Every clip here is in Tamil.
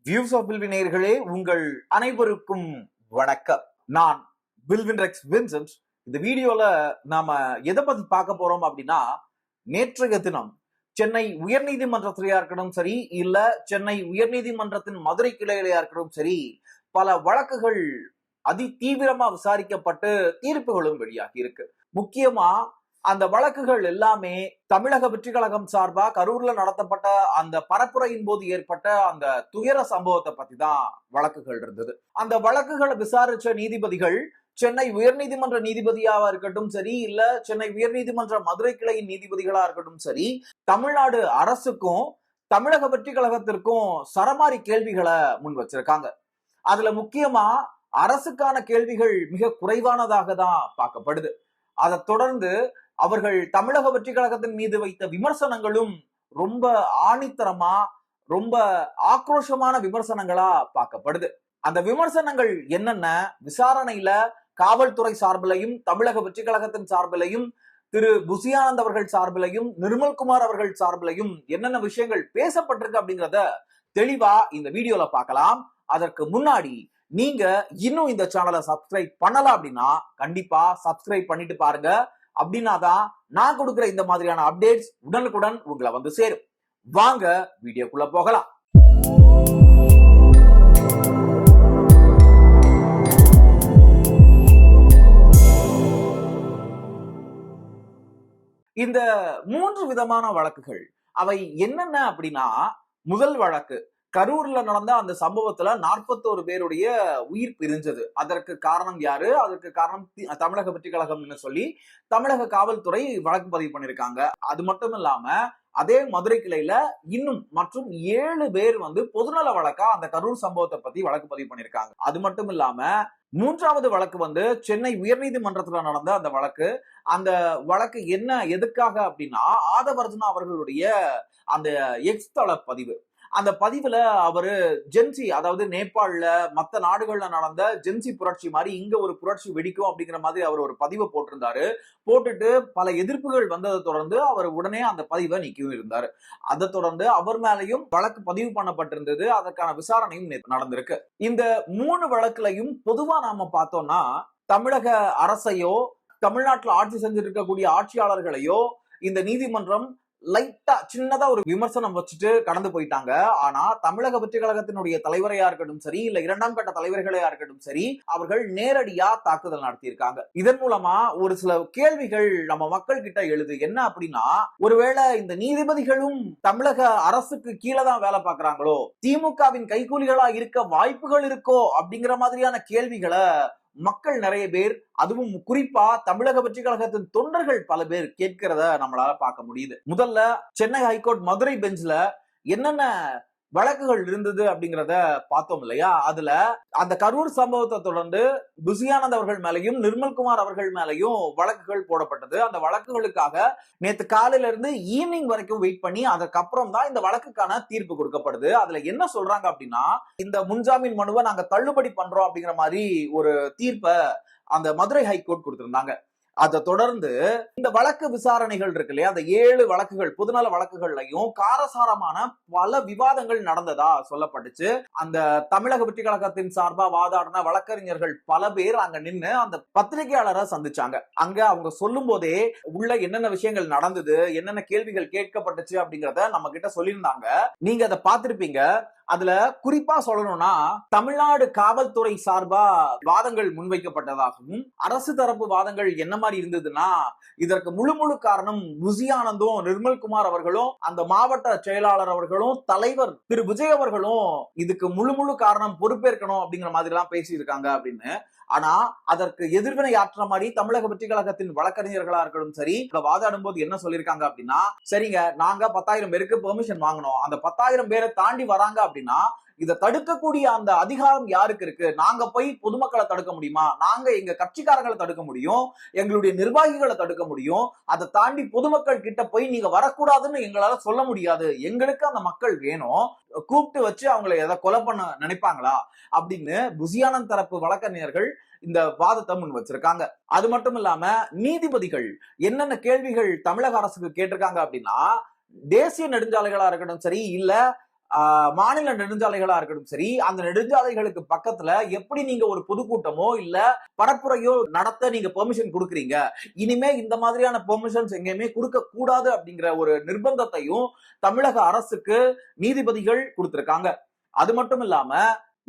வியூஸ் ஆஃப் வில்வின் நேயர்களே, உங்கள் அனைவருக்கும் வணக்கம். நான் வில்வின் ரெக்ஸ் வின்சென்ட். இந்த வீடியோல நாம எதை பத்தி பார்க்க போறோம் அப்படின்னா, நேற்றைய தினம் சென்னை உயர்நீதிமன்றத்திலேயா இருக்கட்டும் சரி, இல்ல சென்னை உயர்நீதிமன்றத்தின் மதுரை கிளையிலேயா இருக்கட்டும் சரி, பல வழக்குகள் அதி தீவிரமா விசாரிக்கப்பட்டு தீர்ப்புகளும் வெளியாகி இருக்கு. முக்கியமா அந்த வழக்குகள் எல்லாமே தமிழக வெற்றி கழகம் சார்பா கரூர்ல நடத்தப்பட்ட அந்த பரப்புரையின் போது ஏற்பட்ட அந்த துயர சம்பவத்தை பத்தி தான் வழக்குகள் இருந்தது. அந்த வழக்குகளை விசாரிச்ச நீதிபதிகள் சென்னை உயர்நீதிமன்ற நீதிபதியாக இருக்கட்டும் சரி, இல்ல சென்னை உயர்நீதிமன்ற மதுரை கிளையின் நீதிபதிகளா இருக்கட்டும் சரி, தமிழ்நாடு அரசுக்கும் தமிழக வெற்றி கழகத்திற்கும் சரமாரி கேள்விகளை முன் வச்சிருக்காங்க. அதுல முக்கியமா அரசுக்கான கேள்விகள் மிக குறைவானதாக தான் பார்க்கப்படுது. அதை தொடர்ந்து அவர்கள் தமிழக வெற்றி கழகத்தின் மீது வைத்த விமர்சனங்களும் ரொம்ப ஆணித்தரமா, ரொம்ப ஆக்ரோஷமான விமர்சனங்களா பார்க்கப்படுது. அந்த விமர்சனங்கள் என்னென்ன, விசாரணையில காவல்துறை சார்பிலையும் தமிழக வெற்றி கழகத்தின் சார்பிலையும் திரு புசியானந்த் அவர்கள் சார்பிலையும் நிர்மல்குமார் அவர்கள் சார்பிலையும் என்னென்ன விஷயங்கள் பேசப்பட்டிருக்கு அப்படிங்கிறத தெளிவா இந்த வீடியோல பார்க்கலாம். அதற்கு முன்னாடி நீங்க இன்னும் இந்த சேனலை சப்ஸ்கிரைப் பண்ணல அப்படின்னா கண்டிப்பா சப்ஸ்கிரைப் பண்ணிட்டு பாருங்க. அப்படின்னாதான் நான் கொடுக்கிற இந்த மாதிரியான அப்டேட்ஸ் உடனுக்குடன் உங்களை வந்து சேரும். வாங்க வீடியோக்குள்ள போகலாம். இந்த 3 விதமான வழக்குகள் அவை என்னென்ன அப்படின்னா, முதல் வழக்கு கரூர்ல நடந்த அந்த சம்பவத்துல 41 பேருடைய உயிர் பிரிஞ்சது. அதற்கு காரணம் யாரு? அதற்கு காரணம் தமிழக வெற்றி கழகம்னு சொல்லி தமிழக காவல்துறை வழக்கு பதிவு பண்ணிருக்காங்க. அது மட்டும் இல்லாம அதே மதுரை கிளையில இன்னும் மற்றும் 7 பேர் வந்து பொதுநல வழக்கா அந்த கரூர் சம்பவத்தை பத்தி வழக்கு பதிவு பண்ணிருக்காங்க. அது மட்டும் இல்லாம 3வது வழக்கு வந்து சென்னை உயர்நீதிமன்றத்துல நடந்த அந்த வழக்கு. அந்த வழக்கு என்ன எதுக்காக அப்படின்னா, ஆதவர்ஜுனா அவர்களுடைய அந்த எக்ஸ் தள பதிவு. அந்த பதிவுல அவரு ஜென்சி, அதாவது நேபாள்ல மத்த நாடுகள்ல நடந்த ஜென்சி புரட்சி மாதிரி இங்க ஒரு புரட்சி வெடிக்கும் அப்படிங்கிற மாதிரி அவர் ஒரு பதிவை போட்டிருந்தாரு. போட்டுட்டு பல எதிர்ப்புகள் வந்ததை தொடர்ந்து அவர் உடனே அந்த பதிவை நீக்கியும் இருந்தாரு. அதை தொடர்ந்து அவர் மேலையும் வழக்கு பதிவு பண்ணப்பட்டிருந்தது. அதற்கான விசாரணையும் நடந்திருக்கு. இந்த 3 வழக்குலையும் பொதுவா நாம பார்த்தோம்னா, தமிழக அரசையோ தமிழ்நாட்டில் ஆட்சி செஞ்சிட்டு இருக்கக்கூடிய ஆட்சியாளர்களையோ இந்த நீதிமன்றம் லைட்டா சின்னதா ஒரு விமர்சனம் வச்சுட்டு கடந்து போயிட்டாங்க. ஆனா தமிழக வெற்றி கழகத்தினுடைய தலைவரையா இருக்கட்டும் சரி, இல்ல 2ஆம் கட்ட தலைவர்களையா இருக்கட்டும் சரி, அவர்கள் நேரடியா தாக்குதல் நடத்தியிருக்காங்க. இதன் மூலமா ஒரு சில கேள்விகள் நம்ம மக்கள் கிட்ட எழுது. என்ன அப்படின்னா, ஒருவேளை இந்த நீதிபதிகளும் தமிழக அரசுக்கு கீழே தான் வேலை பார்க்கறாங்களோ, திமுகவின் கைகூலிகளா இருக்க வாய்ப்புகள் இருக்கோ அப்படிங்கிற மாதிரியான கேள்விகளை மக்கள் நிறைய பேர், அதுவும் குறிப்பா தமிழக வெற்றி கழகத்தின் தொண்டர்கள் பல பேர் கேட்கிறத நம்மளால பார்க்க முடியுது. முதல்ல சென்னை ஹைகோர்ட் மதுரை பெஞ்ச்ல என்னென்ன வழக்குகள் இருந்தது அப்படிங்கிறத பார்த்தோம் இல்லையா? அதுல அந்த கரூர் சம்பவத்தை தொடர்ந்து புசியானந்த் அவர்கள் மேலையும் நிர்மல்குமார் அவர்கள் மேலையும் வழக்குகள் போடப்பட்டது. அந்த வழக்குகளுக்காக நேத்து காலையில இருந்து ஈவினிங் வரைக்கும் வெயிட் பண்ணி அதுக்கப்புறம் தான் இந்த வழக்குக்கான தீர்ப்பு கொடுக்கப்படுது. அதுல என்ன சொல்றாங்க அப்படின்னா, இந்த முன்ஜாமீன் மனுவை நாங்க தள்ளுபடி பண்றோம் அப்படிங்கிற மாதிரி ஒரு தீர்ப்பை அந்த மதுரை ஹைகோர்ட் கொடுத்திருந்தாங்க. அதை தொடர்ந்து இந்த வழக்கு விசாரணைகள் இருக்கு இல்லையா, அந்த 7 வழக்குகள் பொதுநல வழக்குகள்லையும் காரசாரமான பல விவாதங்கள் நடந்ததா சொல்லப்பட்டுச்சு. அந்த தமிழக வெற்றி கழகத்தின் சார்பா வாதாடின வழக்கறிஞர்கள் பல பேர் அங்க நின்று அந்த பத்திரிகையாளரை சந்திச்சாங்க. அங்க அவங்க சொல்லும் போதே உள்ள என்னென்ன விஷயங்கள் நடந்தது, என்னென்ன கேள்விகள் கேட்கப்பட்டுச்சு அப்படிங்கறத நம்ம கிட்ட சொல்லியிருந்தாங்க. நீங்க அதை பார்த்திருப்பீங்க. அதுல குறிப்பா சொல்லணும்னா, தமிழ்நாடு காவல்துறை சார்பா வாதங்கள் முன்வைக்கப்பட்டதாகவும், அரசு தரப்பு வாதங்கள் என்ன மாதிரி இருந்ததுன்னா, இதற்கு முழு காரணம் புசியானந்தும் நிர்மல்குமார் அவர்களும் அந்த மாவட்ட செயலாளர் அவர்களும் தலைவர் திரு விஜய் அவர்களும் இதுக்கு முழு காரணம் பொறுப்பேற்கணும் அப்படிங்கிற மாதிரி எல்லாம் பேசியிருக்காங்க அப்படின்னு. ஆனா அதற்கு எதிர்வினை ஆற்ற மாதிரி தமிழக வெற்றி கழகத்தின் வழக்கறிஞர்களா இருக்கட்டும் சரி, வாதாடும் போது என்ன சொல்லியிருக்காங்க அப்படின்னா, சரிங்க, நாங்க 10,000 பேருக்கு பெர்மிஷன் வாங்கணும், அந்த 10,000 பேரை தாண்டி வராங்க அப்படின்னா இதை தடுக்கக்கூடிய அந்த அதிகாரம் யாருக்கு இருக்கு? நாங்க போய் பொதுமக்களை தடுக்க முடியுமா? நாங்க எங்க கட்சிக்காரங்களை தடுக்க முடியும், எங்களுடைய நிர்வாகிகளை தடுக்க முடியும். அதை தாண்டி பொதுமக்கள் கிட்ட போய் நீங்க வரக்கூடாதுன்னு எங்களால சொல்ல முடியாது. எங்களுக்கு அந்த மக்கள் வேணும், கூப்பிட்டு வச்சு அவங்களை எதை கொலை பண்ண நினைப்பாங்களா அப்படின்னு புசியானந்த் தரப்பு வழக்கறிஞர்கள் இந்த வாதத்தை முன் வச்சிருக்காங்க. அது மட்டும் இல்லாம நீதிபதிகள் என்னென்ன கேள்விகள் தமிழக அரசுக்கு கேட்டிருக்காங்க அப்படின்னா, தேசிய நெடுஞ்சாலைகளா இருக்கட்டும் சரி, இல்ல மாநில நெடுஞ்சாலைகளா இருக்கட்டும் சரி, அந்த நெடுஞ்சாலைகளுக்கு பக்கத்துல எப்படி நீங்க ஒரு பொதுக்கூட்டமோ இல்ல பரப்புரையோ நடத்த நீங்க பெர்மிஷன் கொடுக்குறீங்க, இனிமே இந்த மாதிரியான பெர்மிஷன்ஸ் எங்கேயுமே கொடுக்க கூடாது அப்படிங்கிற ஒரு நிர்பந்தத்தையும் தமிழக அரசுக்கு நீதிபதிகள் கொடுத்திருக்காங்க. அது மட்டும் இல்லாம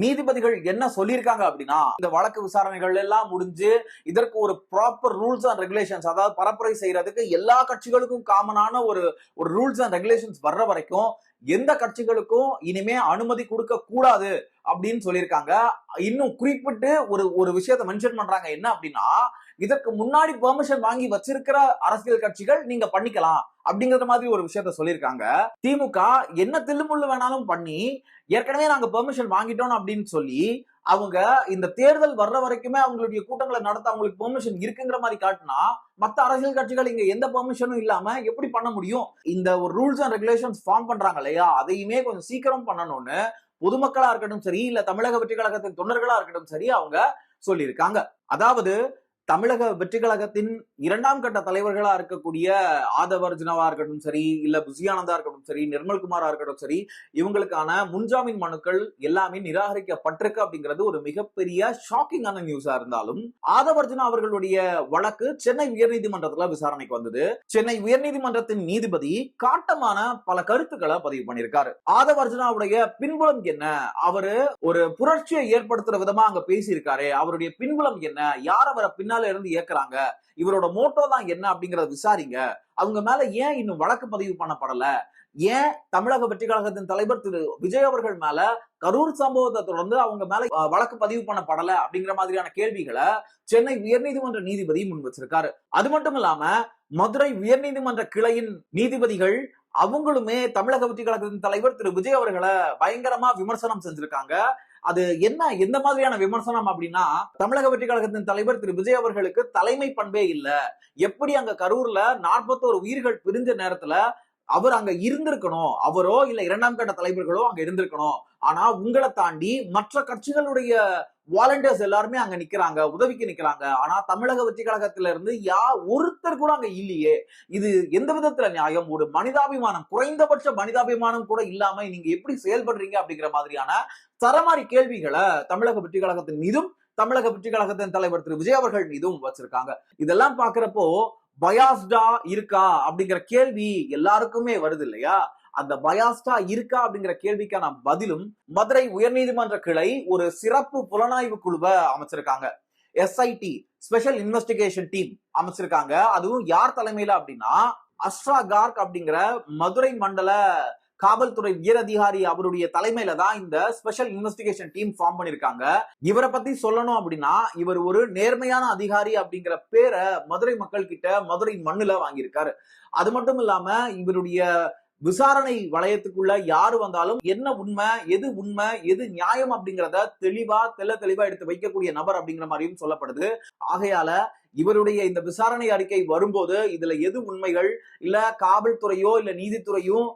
நீதிபதிகள் என்ன சொல்லியிருக்காங்க அப்படின்னா, இந்த வழக்கு விசாரணைகள் எல்லாம் முடிஞ்சு இதற்கு ஒரு ப்ராப்பர் ரூல்ஸ் அண்ட் ரெகுலேஷன்ஸ், அதாவது பரப்புரை செய்யறதுக்கு எல்லா கட்சிகளுக்கும் காமனான ஒரு ரூல்ஸ் அண்ட் ரெகுலேஷன்ஸ் வர்ற வரைக்கும் எந்த கட்சிகளுக்கும் இனிமே அனுமதி கொடுக்க கூடாது அப்படின்னு சொல்லியிருக்காங்க. இன்னும் குறிப்பிட்டு ஒரு விஷயத்தை மென்ஷன் பண்றாங்க. என்ன அப்படின்னா, இதற்கு முன்னாடி பெர்மிஷன் வாங்கி வச்சிருக்கிற அரசியல் கட்சிகள் நீங்க பண்ணிக்கலாம் அப்படிங்கிற மாதிரி ஒரு விஷயத்த சொல்லியிருக்காங்க. திமுக என்ன தில்லுமுள்ளு வேணாலும் பண்ணி ஏற்கனவே நாங்க பெர்மிஷன் வாங்கிட்டோம் அப்படின்னு சொல்லி அவங்க இந்த தேர்தல் வர்ற வரைக்குமே அவங்களுடைய கூட்டங்களை நடத்த அவங்களுக்கு பெர்மிஷன் இருக்குங்கிற மாதிரி காட்டினா, மத்த அரசியல் கட்சிகள் இங்க எந்த பெர்மிஷனும் இல்லாம எப்படி பண்ண முடியும்? இந்த ஒரு ரூல்ஸ் அண்ட் ரெகுலேஷன்ஸ் ஃபார்ம் பண்றாங்க இல்லையா, அதையுமே கொஞ்சம் சீக்கிரம் பண்ணணும்னு பொதுமக்களா இருக்கட்டும் சரி, இல்ல தமிழக வெற்றி கழகத்தின் தொண்டர்களா இருக்கட்டும் சரி, அவங்க சொல்லியிருக்காங்க. அதாவது தமிழக வெற்றி கழகத்தின் 2ஆம் கட்ட தலைவர்களா இருக்கக்கூடிய ஆதவர்ஜுனவா இருக்கட்டும் சரி, இல்ல புசியானந்தா இருக்கட்டும் சரி, நிர்மல்குமாரா இருக்கட்டும் சரி, இவங்களுக்கான முன்ஜாமீன் மனுக்கள் எல்லாமே நிராகரிக்கப்பட்டிருக்கு அப்படிங்கிறது ஒரு மிகப்பெரிய ஷாக்கிங்கான நியூஸா இருந்தாலும், ஆதவர்ஜுனா அவர்களுடைய வழக்கு சென்னை உயர்நீதிமன்றத்துல விசாரணைக்கு வந்தது. சென்னை உயர்நீதிமன்றத்தின் நீதிபதி காட்டமான பல கருத்துக்களை பதிவு பண்ணியிருக்காரு. ஆதவர்ஜுனாவுடைய பின்புலம் என்ன, அவரு ஒரு புரட்சியை ஏற்படுத்துற விதமா அங்க பேசியிருக்காரு, அவருடைய பின்புலம் என்ன, யார் அவரை பின்னால இருந்து இயக்குறாங்க, இவரோட மோட்டோ தான் என்ன அப்படிங்கறத விசாரிங்க, அவங்க மேல ஏன் இன்னும் வழக்கு பதிவு பண்ணப்படல, ஏன் தமிழக வெற்றி கழகத்தின் தலைவர் திரு விஜய் அவர்கள் மேல கரூர் சம்பவத்தை தொடர்ந்து அவங்க மேல வழக்கு பதிவு பண்ணப்படல அப்படிங்கிற மாதிரியான கேள்விகளை சென்னை உயர்நீதிமன்ற நீதிபதி முன் வச்சிருக்காரு. அது மட்டும் இல்லாம மதுரை உயர்நீதிமன்ற கிளையின் நீதிபதிகள் அவங்களுமே தமிழக வெற்றி கழகத்தின் தலைவர் திரு விஜய் அவர்களை பயங்கரமா விமர்சனம் செஞ்சிருக்காங்க. அது என்ன, எந்த மாதிரியான விமர்சனம் அப்படின்னா, தமிழக வெற்றி கழகத்தின் தலைவர் திரு விஜய் அவர்களுக்கு தலைமை பண்பே இல்ல, எப்படி அங்க கரூர்ல 41 உயிர்கள் பிரிஞ்ச நேரத்துல அவர் அங்க இருந்திருக்கணும், அவரோ இல்ல 2ஆம் கட்ட தலைவர்களோ அங்க இருந்திருக்கணும், ஆனா உங்களை தாண்டி மற்ற கட்சிகளுடைய வாலண்டியர்ஸ் எல்லாருமே அங்க நிக்கிறாங்க, உதவிக்கு நிக்கிறாங்க, ஆனா தமிழக வெற்றி கழகத்தில இருந்து ஒருத்தர் கூட அங்க இல்லையே, இது எந்த விதத்துல நியாயம்? ஒரு மனிதாபிமானம், குறைந்தபட்ச மனிதாபிமானம் கூட இல்லாம நீங்க எப்படி செயல்படுறீங்க அப்படிங்கிற மாதிரியான சரமாரி கேள்விகளை தமிழக வெற்றி கழகத்தின் மீதும் தமிழக வெற்றி கழகத்தின் தலைவர் திரு விஜய் அவர்கள் மீதும் வச்சிருக்காங்க. இதெல்லாம் பாக்குறப்போ பயாஸ்டா இருக்கா அப்படிங்கிற கேள்வி எல்லாருக்குமே வருது இல்லையா? அந்த பயாஸ்டா இருக்கா அப்படிங்கிற கேள்விக்கான பதிலும் மதுரை உயர்நீதிமன்ற கிளை ஒரு சிறப்பு புலனாய்வு குழுவை அமைச்சிருக்காங்க. SIT, ஸ்பெஷல் இன்வெஸ்டிகேஷன் டீம் அமைச்சிருக்காங்க. அதுவும் யார் தலைமையில அப்படின்னா, அஸ்ரா கார்க் அப்படிங்கிற மதுரை மண்டல காவல்துறை உயர் அதிகாரி அவருடைய தலைமையில தான் இந்த ஸ்பெஷல் இன்வெஸ்டிகேஷன் டீம் ஃபார்ம் பண்ணிருக்காங்க. இவரை பத்தி சொல்லணும் அப்படின்னா, இவர் ஒரு நேர்மையான அதிகாரி அப்படிங்கிற பேரை மதுரை மக்கள் கிட்ட மதுரை மண்ணுல வாங்கியிருக்காரு. அது மட்டும் இல்லாம இவருடைய விசாரணை வளையத்துக்குள்ள யாரு வந்தாலும் என்ன உண்மை, எது நியாயம் அப்படிங்கிறத தெளிவா எடுத்து வைக்கக்கூடிய நபர் அப்படிங்கிற மாதிரியும் சொல்லப்படுது. ஆகையால இவருடைய இந்த விசாரணை அறிக்கை வரும்போது இதுல எது உண்மைகள், இல்ல காவல்துறையோ இல்ல நீதித்துறையும்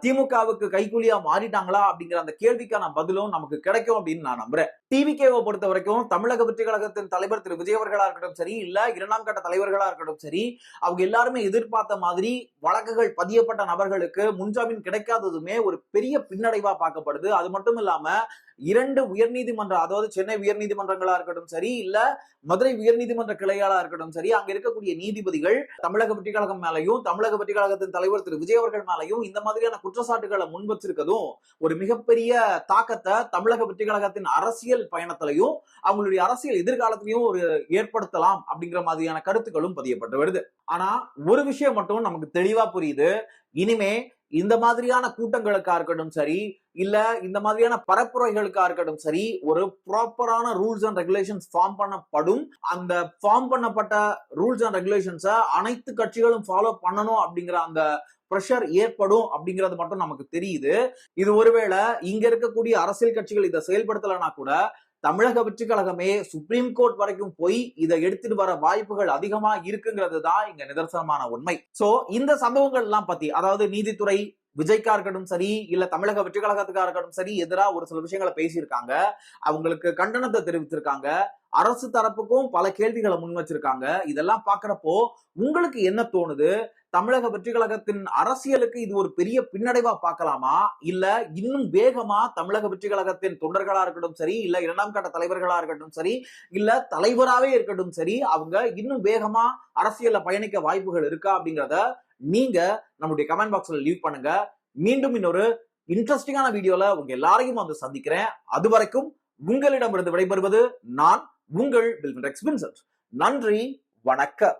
திமுகவுக்கு கைக்கூலியா மாறிட்டாங்களா அப்படிங்கிற அந்த கேள்விக்கான பதிலும் நமக்கு கிடைக்கும் அப்படின்னு நான் நம்புறேன். டிவிகேவை பொறுத்த வரைக்கும் தமிழக வெற்றி கழகத்தின் தலைவர் திரு விஜய் அவர்களா இருக்கட்டும் சரி, இல்ல 2ஆம் கட்ட தலைவர்களா இருக்கட்டும் சரி, அவங்க எல்லாருமே எதிர்பார்த்த மாதிரி வழக்குகள் பதியப்பட்ட நபர்களுக்கு முன்ஜாமீன் கிடைக்காததுமே ஒரு பெரிய பின்னடைவா பார்க்கப்படுது. அது மட்டும் இல்லாம 2 உயர்நீதிமன்ற, அதாவது சென்னை உயர்நீதிமன்றங்களா இருக்கட்டும் சரி, இல்ல மதுரை உயர்நீதிமன்ற கிளையாளா இருக்கட்டும் சரி, அங்க இருக்கக்கூடிய நீதிபதிகள் தமிழக வெற்றி கழகம் மேலையும் தமிழக வெற்றி கழகத்தின் தலைவர் திரு விஜய் அவர்கள் மேலையும் இந்த மாதிரியான குற்றச்சாட்டுகளை முன் வச்சிருக்கதும் ஒரு மிகப்பெரிய தாக்கத்தை தமிழக வெற்றி கழகத்தின் அரசியல் பயணத்திலையும் அவங்களுடைய அரசியல் எதிர்காலத்திலையும் ஒரு ஏற்படுத்தலாம் அப்படிங்கிற மாதிரியான கருத்துக்களும் பதியப்பட்டு வருது. ஆனா ஒரு விஷயம் மட்டும் நமக்கு தெளிவா புரியுது, இனிமே இந்த மாதிரியான கூட்டங்களுக்கா இருக்கட்டும் சரி, இல்ல இந்த மாதிரியான பரப்புரைகளுக்கா இருக்கட்டும் சரி, ஒரு ப்ராப்பரான ரூல்ஸ் அண்ட் ரெகுலேஷன்ஸ் ஃபார்ம் பண்ணப்படும். அந்த ஃபார்ம் பண்ணப்பட்ட ரூல்ஸ் அண்ட் ரெகுலேஷன்ஸை அனைத்து கட்சிகளும் ஃபாலோ பண்ணணும் அப்படிங்கிற அந்த பிரஷர் ஏற்படும் அப்படிங்கிறது மட்டும் நமக்கு தெரியுது. இது ஒருவேளை இங்க இருக்கக்கூடிய அரசியல் கட்சிகள் இதை செயல்படுத்தலைன்னா கூட தமிழக வெற்றி கழகமே சுப்ரீம் கோர்ட் வரைக்கும் போய் இதை எடுத்துட்டு வர வாய்ப்புகள் அதிகமா இருக்குங்கிறது தான் இங்க நிதர்சனமான உண்மை. சோ இந்த சம்பவங்கள் எல்லாம் பத்தி, அதாவது நீதித்துறை விஜய்க்கா இருக்கட்டும் சரி, இல்ல தமிழக வெற்றி கழகத்துக்கா இருக்கட்டும் சரி, எதிரா ஒரு சில விஷயங்களை பேசியிருக்காங்க. அவங்களுக்கு கண்டனத்தை தெரிவித்திருக்காங்க. அரசு தரப்புக்கும் பல கேள்விகளை முன் வச்சிருக்காங்க. இதெல்லாம் பாக்குறப்போ உங்களுக்கு என்ன தோணுது? தமிழக வெற்றி கழகத்தின் அரசியலுக்கு இது ஒரு பெரிய பின்னடைவா பார்க்கலாமா? இல்ல இன்னும் வேகமா தமிழக வெற்றி கழகத்தின் தொண்டர்களா இருக்கட்டும் சரி, இல்ல 2ஆம் கட்ட தலைவர்களா இருக்கட்டும் சரி, இல்ல தலைவராவே இருக்கட்டும் சரி, அவங்க இன்னும் வேகமா அரசியல்ல பயணிக்க வாய்ப்புகள் இருக்கா அப்படிங்கறத நீங்க நம்முடைய கமெண்ட் பாக்ஸ்ல லீவ் பண்ணுங்க. மீண்டும் இன்னொரு இன்ட்ரெஸ்டிங்கான வீடியோல உங்க எல்லாரையும் வந்து சந்திக்கிறேன். அது வரைக்கும் உங்களிடமிருந்து விடைபெறுவது நான் உங்கள் வில்வின் ரெக்ஸ் வின்சென்ட். நன்றி, வணக்கம்.